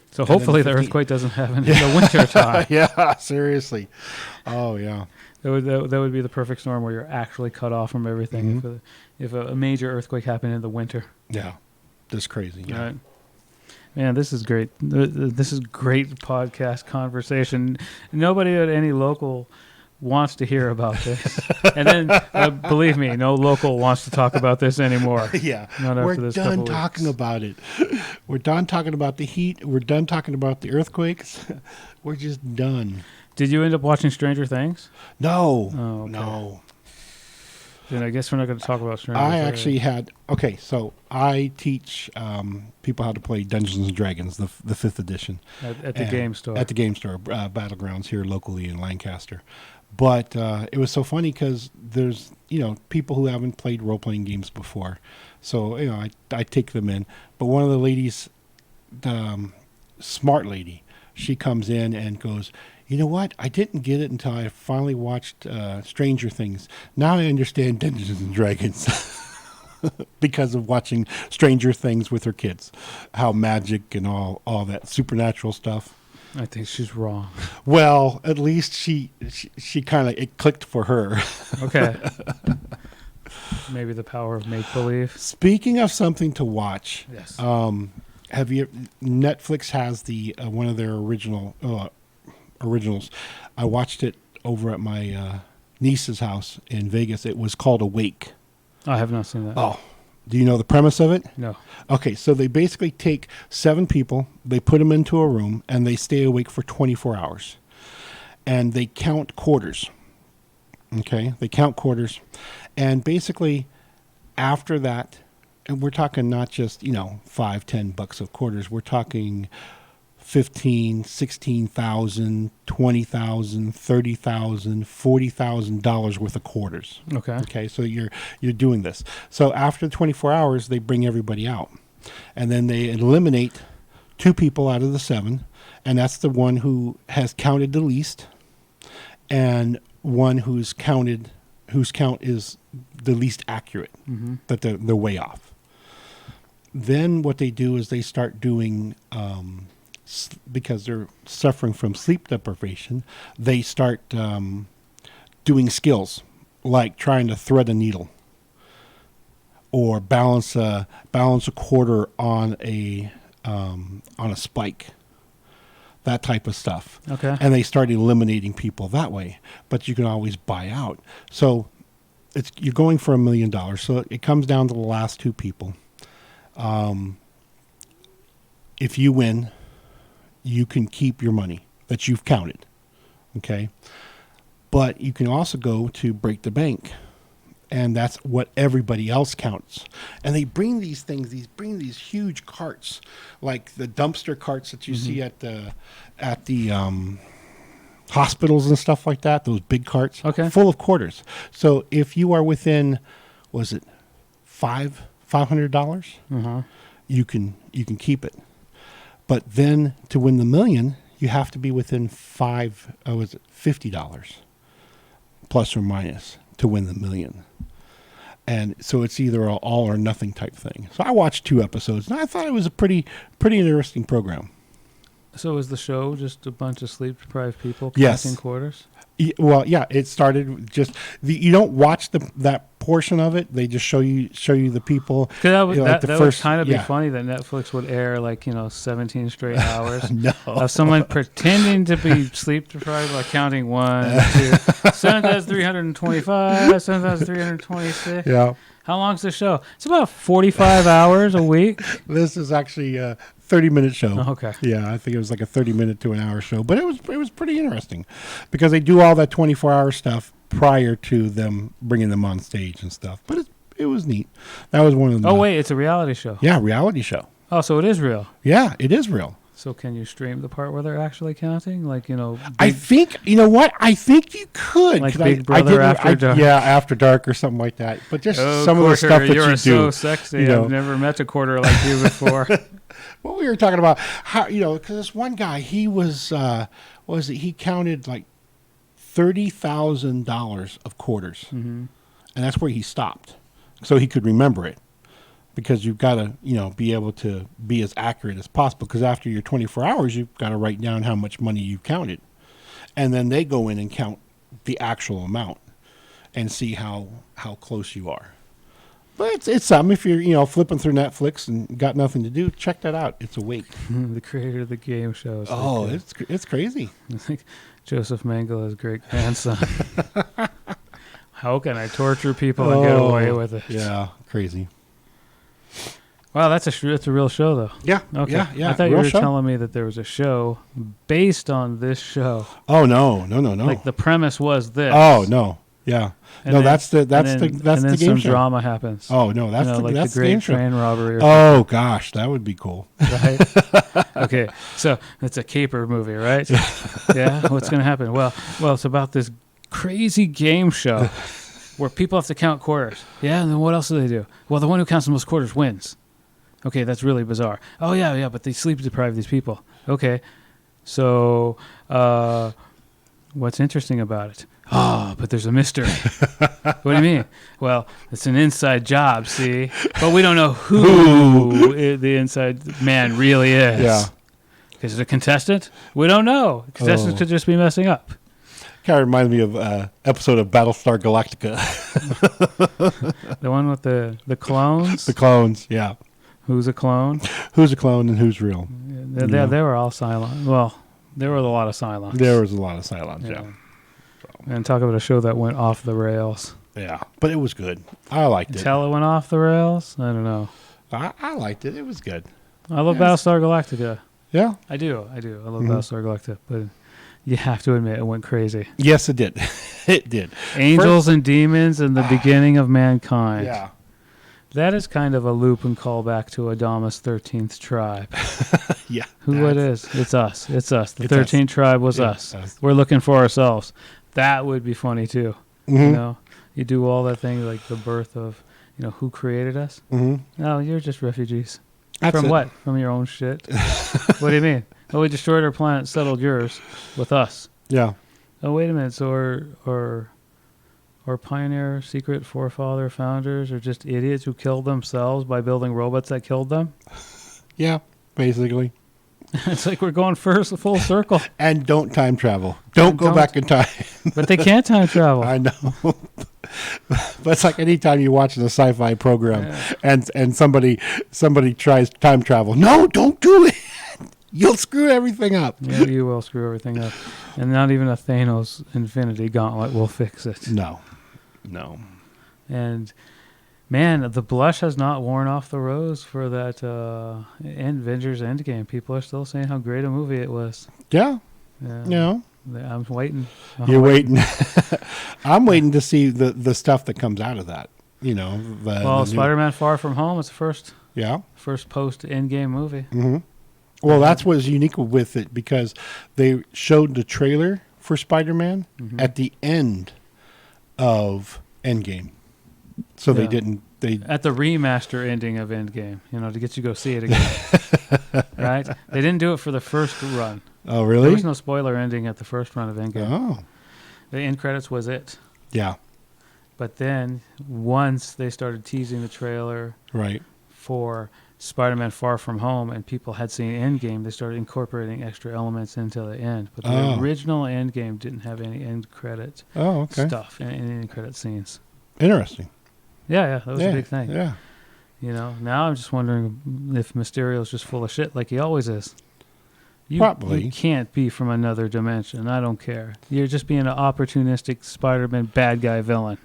So hopefully the earthquake doesn't happen in the winter time. Yeah, seriously. Oh, yeah. That would be the perfect storm where you're actually cut off from everything if a major earthquake happened in the winter. Yeah, that's crazy. Yeah. Right. Man, this is great. This is great podcast conversation. Nobody at any local wants to hear about this. And then, believe me, no local wants to talk about this anymore. Yeah. Not We're after this done talking about it. We're done talking about the heat. We're done talking about the earthquakes. We're just done. Did you end up watching Stranger Things? No. Oh, okay. No. Then I guess we're not going to talk about Stranger Things. I actually had... Okay, so I teach people how to play Dungeons & Dragons, the 5th edition. At the game store. At the game store, Battlegrounds here locally in Lancaster. But it was so funny because there's, people who haven't played role-playing games before. So, I take them in. But one of the ladies, the smart lady, she comes in and goes... You know what? I didn't get it until I finally watched Stranger Things. Now I understand Dungeons and Dragons because of watching Stranger Things with her kids. How magic and all that supernatural stuff. I think she's wrong. Well, at least she kind of, it clicked for her. Okay. Maybe the power of make believe. Speaking of something to watch, Yes. have you? Netflix has the one of their originals. I watched it over at my niece's house in Vegas. It was called Awake. I have not seen that. Oh, do you know the premise of it? No. Okay, so they basically take 7 people, they put them into a room, and they stay awake for 24 hours. And they count quarters. Okay, they count quarters. And basically, after that, and we're talking not just, $5-10 of quarters, we're talking $15,000, $16,000, $20,000, $30,000, $40,000 worth of quarters. Okay. Okay, so you're doing this. So after 24 hours, they bring everybody out, and then they eliminate 2 people out of the 7, and that's the one who has counted the least, and one whose count is the least accurate, that they're way off. Then what they do is they start doing, because they're suffering from sleep deprivation, they start doing skills like trying to thread a needle or balance a quarter on a spike, that type of stuff. Okay. And they start eliminating people that way. But you can always buy out. So you're going for $1 million. So it comes down to the last 2 people. If you win, you can keep your money that you've counted. Okay. But you can also go to break the bank. And that's what everybody else counts. And they bring these things, bring these huge carts, like the dumpster carts that you see at the hospitals and stuff like that, those big carts, full of quarters. So if you are within, was it $500, you can keep it. But then to win the $1 million, you have to be within $50 plus or minus to win the $1 million. And so it's either an all or nothing type thing. So I watched 2 episodes, and I thought it was a pretty interesting program. So is the show just a bunch of sleep-deprived people Yes. counting quarters? Well, yeah, it started just you don't watch that portion of it. They just show you the people. That would, like that would kind of be funny that Netflix would air 17 straight hours No. of someone pretending to be sleep-deprived, like counting 1, 2, 7,325, 7,326. Yeah. How long's the show? It's about 45 hours a week. This is actually a 30-minute show. Oh, okay. Yeah, I think it was like a 30-minute to an hour show, but it was pretty interesting because they do all that 24-hour stuff prior to them bringing them on stage and stuff. But it was neat. That was one of them. Oh wait, it's a reality show. Yeah, reality show. Oh, so it is real. Yeah, it is real. So can you stream the part where they're actually counting? I think, you know what? I think you could. Like Big Brother After Dark. Yeah, After Dark or something like that. But just some of the stuff that you're you so do. sexy. I've never met a quarter like you before. Well, we were talking about how, because this one guy, he he counted like $30,000 of quarters. And that's where he stopped. So he could remember it. Because you've got to, be able to be as accurate as possible. Because after your 24 hours, you've got to write down how much money you've counted. And then they go in and count the actual amount and see how close you are. But it's something. If you're, flipping through Netflix and got nothing to do, check that out. It's Awake. The creator of the game show. It's crazy. It's like Joseph Mengele's great grandson. How can I torture people and get away with it? Yeah, crazy. Wow, that's a real show, though. Yeah. Okay. Yeah. I thought you were telling me that there was a show based on this show. Oh no. Like the premise was this. Oh no. Yeah. And then, that's the and then game some show. Drama happens. Oh no, that's the like that's the the game Great show. Train Robbery. Oh gosh, that would be cool. Right. Okay, so it's a caper movie, right? Yeah. What's going to happen? Well, it's about this crazy game show where people have to count quarters. Yeah, and then what else do they do? Well, the one who counts the most quarters wins. Okay, that's really bizarre. Oh, yeah, but they sleep deprive these people. Okay, so what's interesting about it? Oh, but there's a mystery. What do you mean? Well, it's an inside job, see? But we don't know who the inside man really is. Yeah. Is it a contestant? We don't know. Contestants could just be messing up. Kind of reminds me of episode of Battlestar Galactica. The one with the clones? The clones, yeah. Who's a clone? Who's a clone and who's real? They were all silent. Well, there was a lot of silence. There was a lot of silence, yeah. And talk about a show that went off the rails. Yeah, but it was good. I liked it. Until it went off the rails? I don't know. I liked it. It was good. I love Battlestar Galactica. Yeah? I do. I love Battlestar Galactica. But you have to admit, it went crazy. Yes, it did. It did. Angels and demons and the beginning of mankind. Yeah. That is kind of a loop and callback to Adamus 13th tribe. Yeah. Who it is? It's us. It's us. The It's 13th us. tribe was Yeah, us. us. We're looking for ourselves. That would be funny too. Mm-hmm. You know, you do all that thing like the birth of, who created us? Mm-hmm. No, you're just refugees. That's From it. what? From your own shit? What do you mean? Oh, we destroyed our planet, settled yours with us. Yeah. Oh, wait a minute. So our pioneer, secret forefather founders are just idiots who killed themselves by building robots that killed them? Yeah, basically. It's like we're going full circle. And don't time travel. Don't go back in time. But they can't time travel. I know. But it's like anytime you're watching a sci-fi program and somebody tries time travel. No, don't do it. You'll screw everything up. Yeah, you will screw everything up. And not even a Thanos Infinity Gauntlet will fix it. No. And, man, the blush has not worn off the rose for that Avengers Endgame. People are still saying how great a movie it was. Yeah. Yeah. No. I'm waiting. You're waiting. I'm waiting to see the stuff that comes out of that. Spider-Man Far From Home is the first post-Endgame movie. Mm-hmm. Well, that's what's unique with it because they showed the trailer for Spider-Man at the end of Endgame. So they didn't... At the remaster ending of Endgame, to get you to go see it again. Right? They didn't do it for the first run. Oh, really? There was no spoiler ending at the first run of Endgame. Oh. The end credits was it. Yeah. But then, once they started teasing the trailer for Spider-Man Far From Home and people had seen Endgame, they started incorporating extra elements into the end. But the original Endgame didn't have any end credit stuff, any end credit scenes. Interesting. Yeah, that was a big thing. Yeah. Now I'm just wondering if Mysterio's just full of shit like he always is. Probably. You can't be from another dimension. I don't care. You're just being an opportunistic Spider-Man bad guy villain.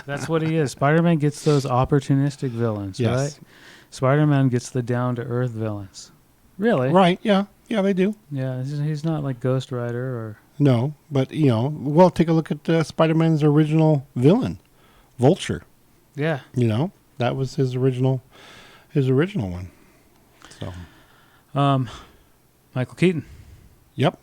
That's what he is. Spider-Man gets those opportunistic villains, right? Spider-Man gets the down-to-earth villains. Really? Right, yeah. Yeah, they do. Yeah, he's not like Ghost Rider or... No, but, take a look at Spider-Man's original villain, Vulture. Yeah. That was his original one. So... Michael Keaton. Yep.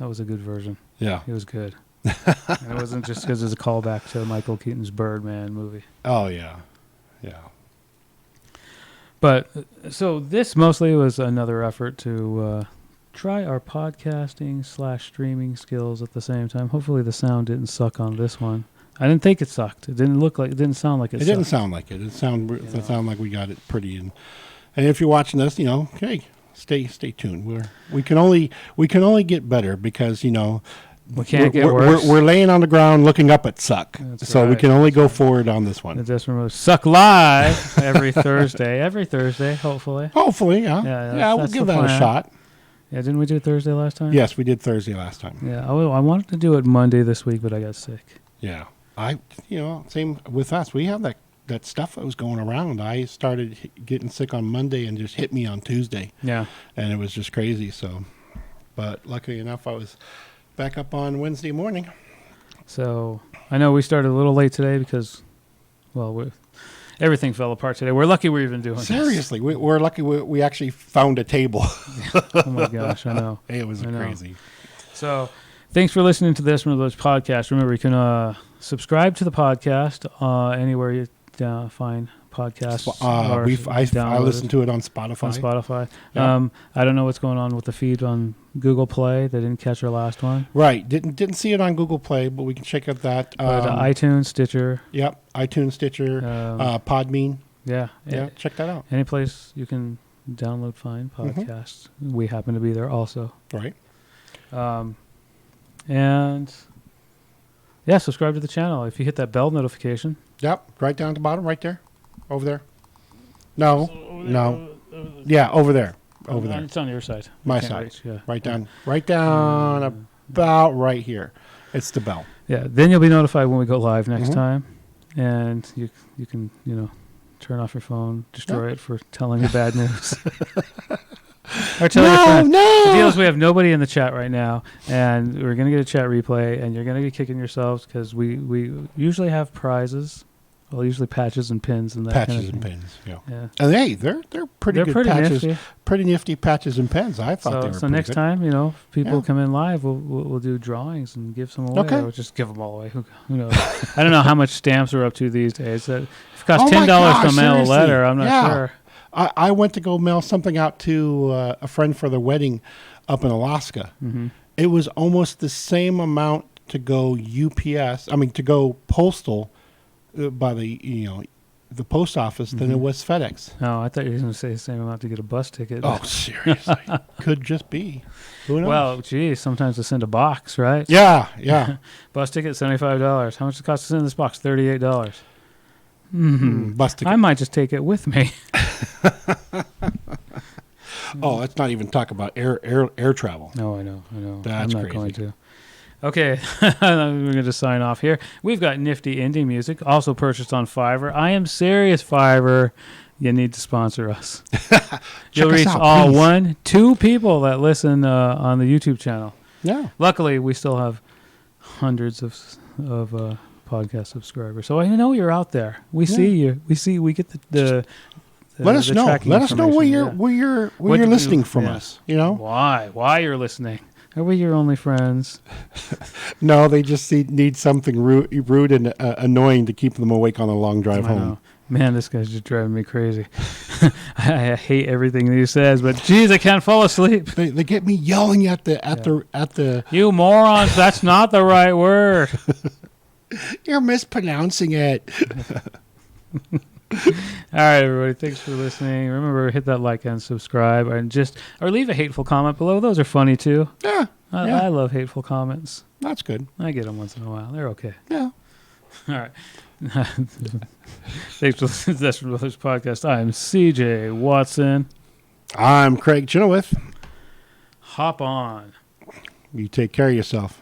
That was a good version. Yeah. It was good. And it wasn't just because it was a callback to Michael Keaton's Birdman movie. Oh, yeah. Yeah. But, so this mostly was another effort to try our podcasting/streaming skills at the same time. Hopefully the sound didn't suck on this one. I didn't think it sucked. It didn't sound like it sucked. It didn't sound like it. It sounded like we got it pretty in. And if you're watching this, hey, stay tuned. We can only get better because we can't get worse. We're laying on the ground looking up at Suck. That's so right. we can only go forward on this one. The Deesperate Mode Suck live every Thursday. Every Thursday, hopefully. Hopefully, yeah. We'll that's give the that a plan. shot. Yeah, didn't we do Thursday last time? Yes, we did Thursday last time. Yeah, I wanted to do it Monday this week, but I got sick. Yeah. Same with us. We have that stuff that was going around. I started getting sick on Monday and just hit me on Tuesday. Yeah. And it was just crazy. So, but luckily enough, I was back up on Wednesday morning. So I know we started a little late today because, everything fell apart today. We're lucky we're even doing this. Seriously, we're lucky we actually found a table. Oh my gosh, I know. It was crazy. So thanks for listening to this one of those podcasts. Remember, you can subscribe to the podcast anywhere you find podcasts. I listen to it on Spotify. Yeah. I don't know what's going on with the feed on Google Play. They didn't catch our last one. Right. Didn't see it on Google Play, but we can check out that. But iTunes, Stitcher. Yep. iTunes, Stitcher, Podbean. Yeah. Yeah. Check that out. Any place you can Download Fine Podcasts. We happen to be there also. Right. And yeah, subscribe to the channel. If you hit that bell notification. Yep. Right down at the bottom, right there. Over there. No. No. Yeah, over there. Over there. It's on your side. My Can't side. reach, yeah. Right down. Right down about right here. It's the bell. Yeah. Then you'll be notified when we go live next time, and you can turn off your phone, destroy it for telling you bad news. Or tell your friends. No. The deal is we have nobody in the chat right now, and we're going to get a chat replay, and you're going to be kicking yourselves because we usually have prizes. Well, usually patches and pins and that Patches kind of and thing. pins. Yeah. Yeah. And hey, they're pretty They're good pretty patches. nifty. Pretty nifty patches and pens. I thought they were So pretty next good. time, if people Yeah. come in live, we'll do drawings and give some away. Okay. Or just give them all away. Who knows? I don't know how much stamps are up to these days. If it costs Oh my $10 gosh, to mail a seriously. letter, I'm not sure. I went to go mail something out to a friend for their wedding up in Alaska. Mm-hmm. It was almost the same amount to go UPS. I mean, to go postal by the post office than it was FedEx. Oh, I thought you were going to say the same amount to get a bus ticket. Oh, seriously. Could just be. Who knows? Well, geez, sometimes they send a box, right? yeah. Bus ticket, $75. How much does it cost to send this box? $38. Bus ticket. I might just take it with me. Oh, let's not even talk about air travel. No, I know. That's I'm not crazy. going to. Okay, we're going to sign off here. We've got nifty indie music, also purchased on Fiverr. I am serious, Fiverr. You need to sponsor us. You'll us reach out, all please. 2 people that listen on the YouTube channel. Yeah. Luckily, we still have hundreds of podcast subscribers. So I know you're out there. We see you. We get the Let us know. tracking Let us know where information, you're What you're do listening you- from yeah. us. You know. Why you're listening. Are we your only friends? No, they just need something rude and annoying to keep them awake on a long drive I home. know. Man, this guy's just driving me crazy. I hate everything that he says, but geez, I can't fall asleep. They get me yelling at the. You morons, that's not the right word. You're mispronouncing it. All right, everybody, thanks for listening. Remember, hit that like and subscribe, or leave a hateful comment below. Those are funny too. Yeah, I love hateful comments. that's good. I get them once in a while. They're okay. Yeah. All right. Thanks for listening to the Deesperate Brothers podcast. I'm CJ Watson. I'm Craig Chenoweth. Hop on. You take care of yourself.